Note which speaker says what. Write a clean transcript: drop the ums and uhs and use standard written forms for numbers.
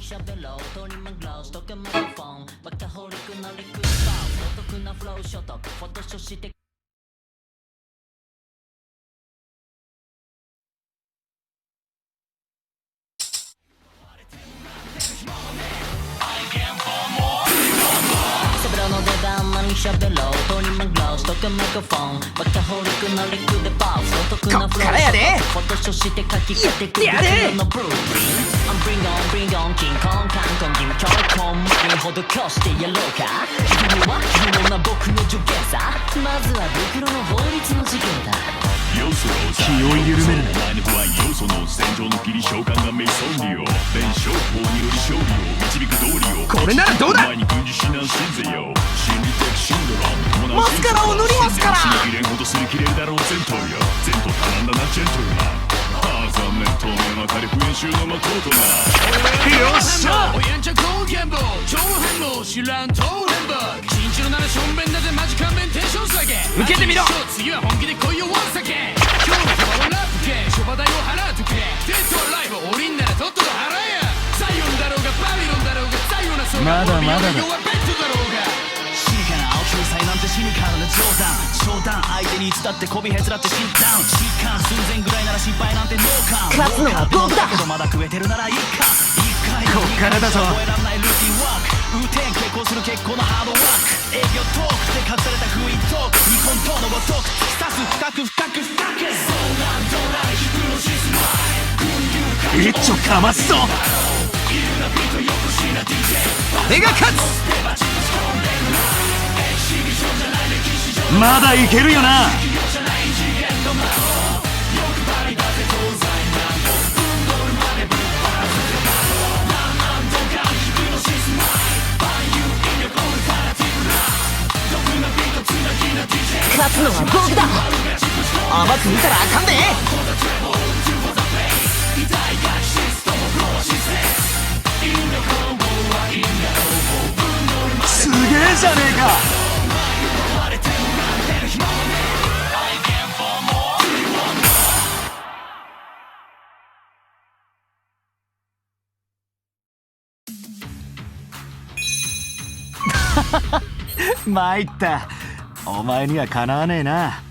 Speaker 1: 喋ろうトニマングラウスとかマイクフォンバカホリックなリクでバウスお得なフローフォトショーして書き換えてくるのブループリン I'm bring on キンコンカンコンキンちょいコンマにほどこしてやろうか君は君な僕の助言さまずは袋の法律の授業だ
Speaker 2: 気を緩めるなお前の不安要素の戦場の霧召喚がメイソンリオ弁証法により勝利を導く道理を
Speaker 3: これならどうだ
Speaker 2: 前に軍事指南信ぜよ心理的シンドローム
Speaker 3: マスカラを塗りますから
Speaker 2: 刺激連ほど擦り切れるだろう前頭よ前途多難だなジェントルマン残念透明な火力演習の誠な
Speaker 3: よっしゃ
Speaker 4: おやんちゃ高原棒超反応知らんトーレンバー緊張ならしょんべんだぜマジ勘弁テンション下げ
Speaker 3: 受けてみろ
Speaker 4: 次は本気で来いよワンサケ今日のそばはラップ系諸場代を払うとくれデッドライブ降りんならとっとと払えやザイオンだろうがバビロンだろうがザイオンなそうが
Speaker 3: まだまだだ
Speaker 4: 弱ベッドだろうが
Speaker 1: シリカな青救済なんて死ぬからの冗談商談相手にいつだってこびへつらってシッダウン疾患寸前ぐらいなら心配なんてノーカン
Speaker 3: 勝つのは僕だ
Speaker 1: けどまだ食えてるならいいか
Speaker 3: こっからだぞ
Speaker 1: 覚えらんないルーティンワーク雨天傾向する結構のハードワーク営業トークで隠された封印トーク日本刀のごとく突き刺す深く深く深く
Speaker 3: 一丁かますぞ俺が勝つまだいけるよな勝つのは僕だ甘く見たらあかんですげえじゃねえか参ったお前にはかなわねえな